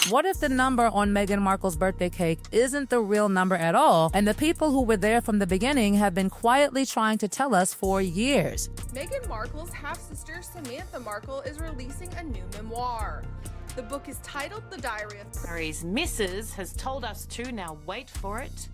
What if the number on Meghan Markle's birthday cake isn't the real number at all, and the people who were there from the beginning have been quietly trying to tell us for years? Meghan Markle's half-sister Samantha Markle is releasing a new memoir. The book is titled The Diary of Harry's missus has told us to, now wait for it.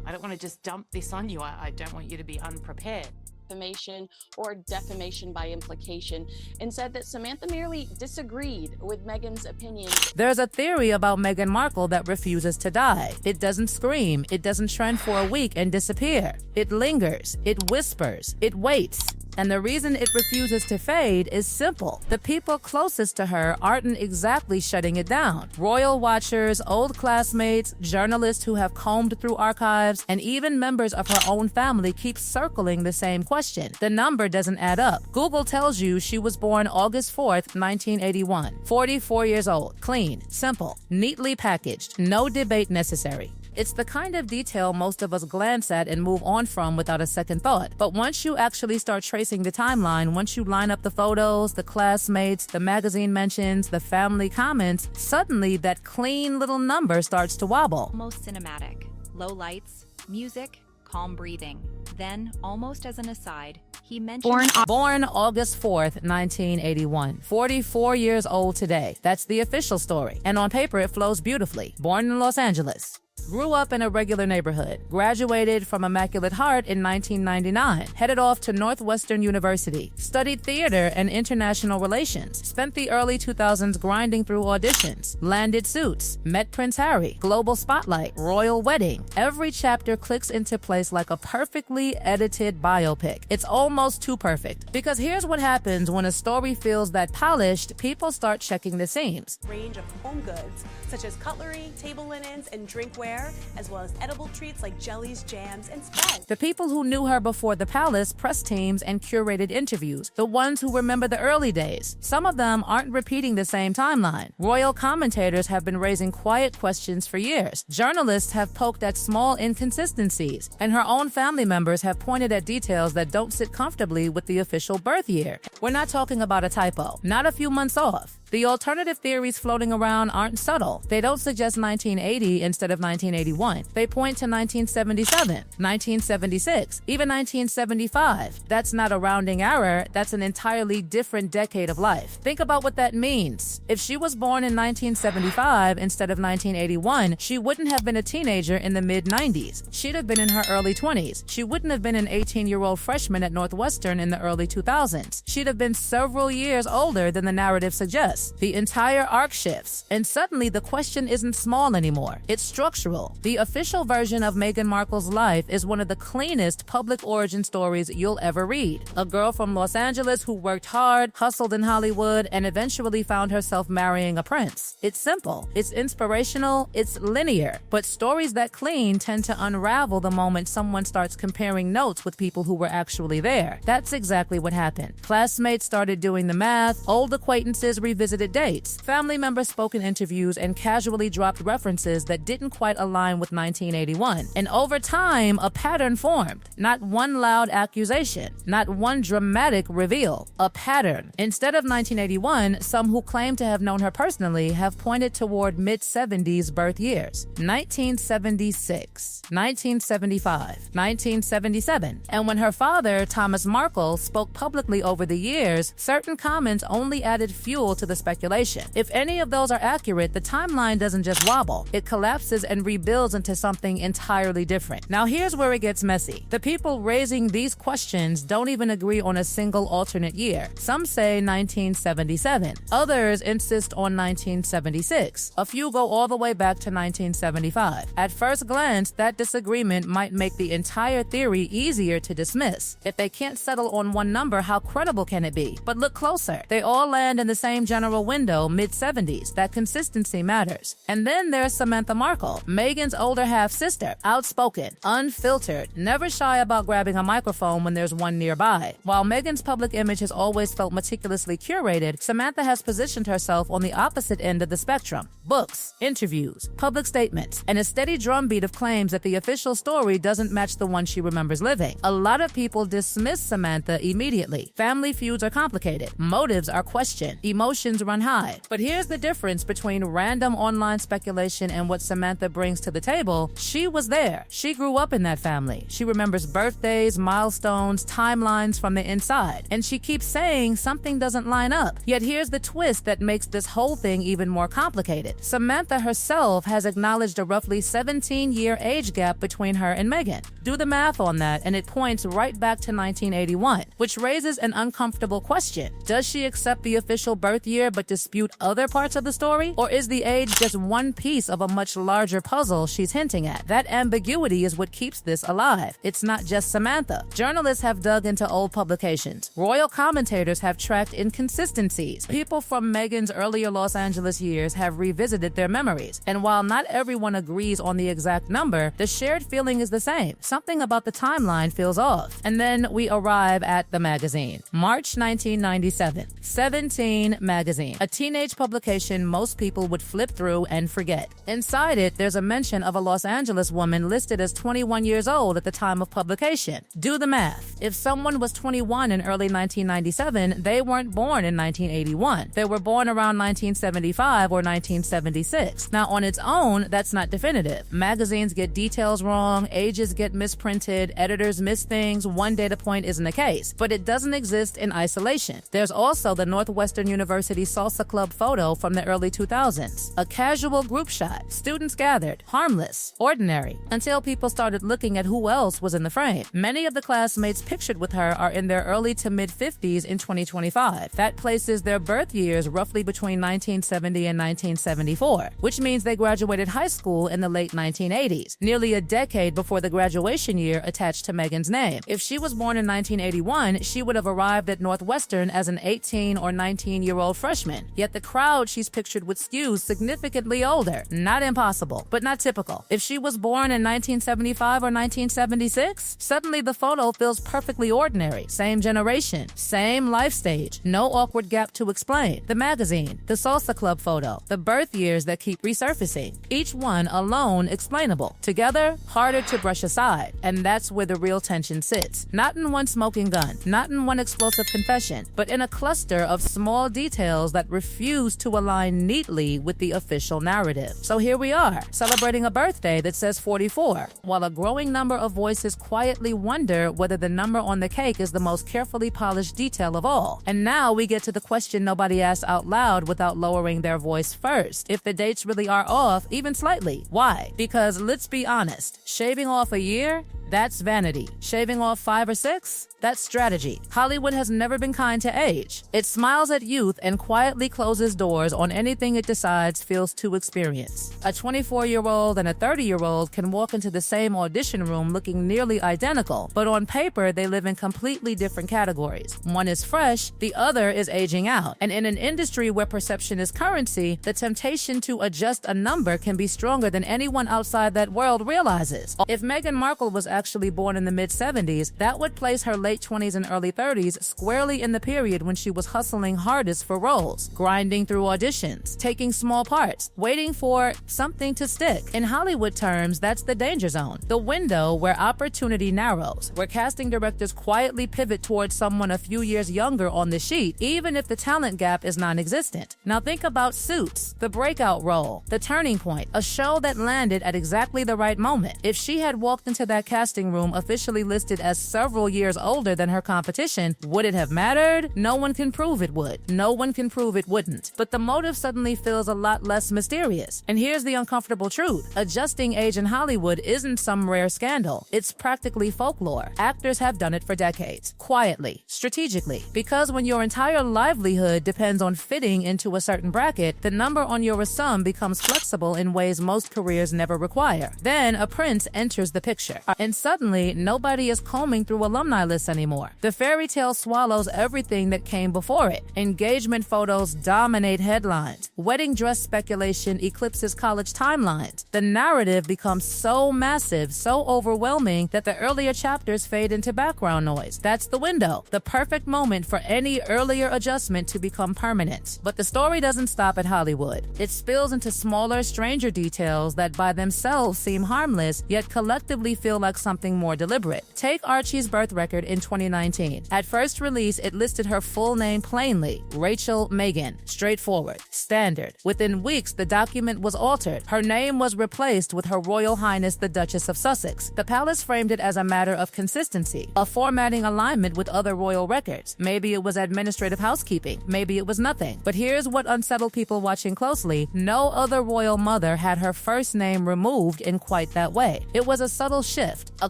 I don't want to just dump this on you. I don't want you to be unprepared. Defamation or defamation by implication, and said that Samantha merely disagreed with Meghan's opinion. There's a theory about Meghan Markle that refuses to die. It doesn't scream, it doesn't trend for a week and disappear. It lingers, it whispers, it waits. And the reason it refuses to fade is simple. The people closest to her aren't exactly shutting it down. Royal watchers, old classmates, journalists who have combed through archives, and even members of her own family keep circling the same question. The number doesn't add up. Google tells you she was born August 4th, 1981. 44 years old. Clean, simple, neatly packaged, no debate necessary. It's the kind of detail most of us glance at and move on from without a second thought. But once you actually start tracing the timeline, once you line up the photos, the classmates, the magazine mentions, the family comments, suddenly that clean little number starts to wobble. Almost cinematic. Low lights, music, calm breathing. Then, almost as an aside, he mentioned Born August 4th, 1981. 44 years old today. That's the official story. And on paper, it flows beautifully. Born in Los Angeles. Grew up in a regular neighborhood, graduated from Immaculate Heart in 1999, headed off to Northwestern University, studied theater and international relations, spent the early 2000s grinding through auditions, landed Suits, met Prince Harry, global spotlight, royal wedding. Every chapter clicks into place like a perfectly edited biopic. It's almost too perfect, because here's what happens when a story feels that polished, people start checking the seams. Range of home goods, such as cutlery, table linens, and drinkware, as well as edible treats like jellies, jams, and spreads. The people who knew her before the palace, press teams, and curated interviews. The ones who remember the early days. Some of them aren't repeating the same timeline. Royal commentators have been raising quiet questions for years. Journalists have poked at small inconsistencies, and her own family members have pointed at details that don't sit comfortably with the official birth year. We're not talking about a typo, not a few months off. The alternative theories floating around aren't subtle. They don't suggest 1980 instead of 1981. They point to 1977, 1976, even 1975. That's not a rounding error. That's an entirely different decade of life. Think about what that means. If she was born in 1975 instead of 1981, she wouldn't have been a teenager in the mid-90s. She'd have been in her early 20s. She wouldn't have been an 18-year-old freshman at Northwestern in the early 2000s. She'd have been several years older than the narrative suggests. The entire arc shifts, and suddenly the question isn't small anymore. It's structural. The official version of Meghan Markle's life is one of the cleanest public origin stories you'll ever read. A girl from Los Angeles who worked hard, hustled in Hollywood, and eventually found herself marrying a prince. It's simple, it's inspirational, it's linear. But stories that clean tend to unravel the moment someone starts comparing notes with people who were actually there. That's exactly what happened. Classmates started doing the math, old acquaintances revisited dates, family members spoke in interviews, and casually dropped references that didn't quite align with 1981. And over time, a pattern formed. Not one loud accusation, not one dramatic reveal. A pattern. Instead of 1981, some who claim to have known her personally have pointed toward mid-70s birth years. 1976, 1975, 1977. And when her father, Thomas Markle, spoke publicly over the years, certain comments only added fuel to the speculation. If any of those are accurate, the timeline doesn't just wobble. It collapses and rebuilds into something entirely different. Now here's where it gets messy. The people raising these questions don't even agree on a single alternate year. Some say 1977. Others insist on 1976. A few go all the way back to 1975. At first glance, that disagreement might make the entire theory easier to dismiss. If they can't settle on one number, how credible can it be? But look closer. They all land in the same general window, mid-70s. That consistency matters. And then there's Samantha Markle, Meghan's older half-sister, outspoken, unfiltered, never shy about grabbing a microphone when there's one nearby. While Meghan's public image has always felt meticulously curated, Samantha has positioned herself on the opposite end of the spectrum. Books, interviews, public statements, and a steady drumbeat of claims that the official story doesn't match the one she remembers living. A lot of people dismiss Samantha immediately. Family feuds are complicated. Motives are questioned. Emotions emotions run high. But here's the difference between random online speculation and what Samantha brings to the table. She was there. She grew up in that family. She remembers birthdays, milestones, timelines from the inside. And she keeps saying something doesn't line up. Yet here's the twist that makes this whole thing even more complicated. Samantha herself has acknowledged a roughly 17-year age gap between her and Meghan. Do the math on that, and it points right back to 1981, which raises an uncomfortable question. Does she accept the official birth year but dispute other parts of the story? Or is the age just one piece of a much larger puzzle she's hinting at? That ambiguity is what keeps this alive. It's not just Samantha. Journalists have dug into old publications. Royal commentators have tracked inconsistencies. People from Meghan's earlier Los Angeles years have revisited their memories. And while not everyone agrees on the exact number, the shared feeling is the same. Something about the timeline feels off. And then we arrive at the magazine. March 1997. 17 magazine. A teenage publication most people would flip through and forget. Inside it, there's a mention of a Los Angeles woman listed as 21 years old at the time of publication. Do the math. If someone was 21 in early 1997, they weren't born in 1981. They were born around 1975 or 1976. Now, on its own, that's not definitive. Magazines get details wrong, ages get misprinted, editors miss things, one data point isn't a case. But it doesn't exist in isolation. There's also the Northwestern University salsa club photo from the early 2000s. A casual group shot. Students gathered. Harmless. Ordinary. Until people started looking at who else was in the frame. Many of the classmates pictured with her are in their early to mid-50s in 2025. That places their birth years roughly between 1970 and 1974, which means they graduated high school in the late 1980s, nearly a decade before the graduation year attached to Meghan's name. If she was born in 1981, she would have arrived at Northwestern as an 18 or 19-year-old freshman. Yet the crowd she's pictured would skew significantly older. Not impossible, but not typical. If she was born in 1975 or 1976, suddenly the photo feels perfectly ordinary. Same generation, same life stage, no awkward gap to explain. The magazine, the salsa club photo, the birth years that keep resurfacing. Each one alone explainable. Together, harder to brush aside. And that's where the real tension sits. Not in one smoking gun, not in one explosive confession, but in a cluster of small details that refuse to align neatly with the official narrative. So here we are, celebrating a birthday that says 44, while a growing number of voices quietly wonder whether the number on the cake is the most carefully polished detail of all. And now we get to the question nobody asks out loud without lowering their voice first. If the dates really are off, even slightly, why? Because let's be honest, shaving off a year? That's vanity. Shaving off 5 or 6? That's strategy. Hollywood has never been kind to age. It smiles at youth and quietly closes doors on anything it decides feels too experienced. A 24-year-old and a 30-year-old can walk into the same audition room looking nearly identical, but on paper they live in completely different categories. One is fresh, the other is aging out. And in an industry where perception is currency, the temptation to adjust a number can be stronger than anyone outside that world realizes. If Meghan Markle was actually born in the mid-70s, that would place her late 20s and early 30s squarely in the period when she was hustling hardest for roles, grinding through auditions, taking small parts, waiting for something to stick. In Hollywood terms, that's the danger zone, the window where opportunity narrows, where casting directors quietly pivot towards someone a few years younger on the sheet, even if the talent gap is non-existent. Now think about Suits, the breakout role, the turning point, a show that landed at exactly the right moment. If she had walked into that casting room officially listed as several years older than her competition, would it have mattered? No one can prove it would. No one can prove it wouldn't. But the motive suddenly feels a lot less mysterious. And here's the uncomfortable truth. Adjusting age in Hollywood isn't some rare scandal. It's practically folklore. Actors have done it for decades. Quietly. Strategically. Because when your entire livelihood depends on fitting into a certain bracket, the number on your sum becomes flexible in ways most careers never require. Then a prince enters the picture. And suddenly, nobody is combing through alumni lists anymore. The fairy tale swallows everything that came before it. Engagement photos dominate headlines. Wedding dress speculation eclipses college timelines. The narrative becomes so massive, so overwhelming that the earlier chapters fade into background noise. That's the window, the perfect moment for any earlier adjustment to become permanent. But the story doesn't stop at Hollywood. It spills into smaller, stranger details that by themselves seem harmless, yet collectively feel like something more deliberate. Take Archie's birth record in 2019. At first release, it listed her full name plainly, Rachel Meghan. Straightforward, standard. Within weeks, the document was altered. Her name was replaced with Her Royal Highness the Duchess of Sussex. The palace framed it as a matter of consistency, a formatting alignment with other royal records. Maybe it was administrative housekeeping. Maybe it was nothing. But here's what unsettled people watching closely. No other royal mother had her first name removed in quite that way. It was a subtle shift, a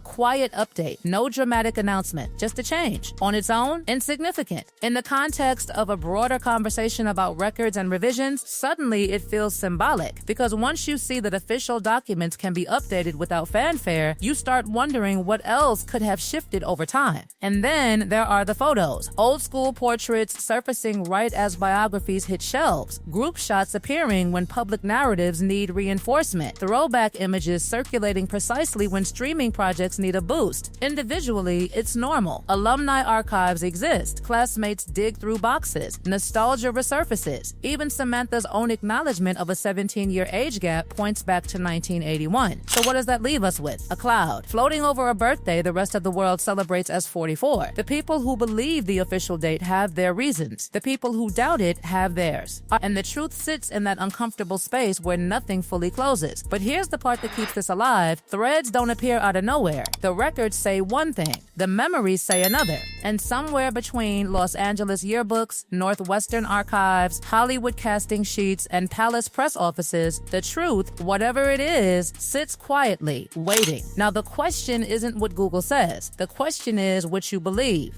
quiet update, no dramatic announcement, just a change. On its own, insignificant. In the context of a broader conversation about records and revisions, suddenly it feels symbolic, because once you see that official documents can be updated without fanfare, you start wondering what else could have shifted over time. And then there are the photos. Old school portraits surfacing right as biographies hit shelves. Group shots appearing when public narratives need reinforcement. Throwback images circulating precisely when streaming projects need a boost. Individually, it's normal. Alumni archives exist. Classmates dig through boxes. Nostalgia resurfaces. Even Samantha's own acknowledgement of a 17-year age gap points back to 1981. So what does that leave us with? A cloud. Floating over a birthday the rest of the world celebrates as 44. The people who believe the official date have their reasons. The people who doubt it have theirs. And the truth sits in that uncomfortable space where nothing fully closes. But here's the part that keeps this alive. Threads don't appear out of nowhere. The records say one thing. The memories say another. And somewhere between Los Angeles yearbooks, Northwestern archives, Hollywood casting sheets, and palace press offices, the truth, whatever it is, sits quietly, waiting. Now, the question isn't what Google says. The question is what you believe.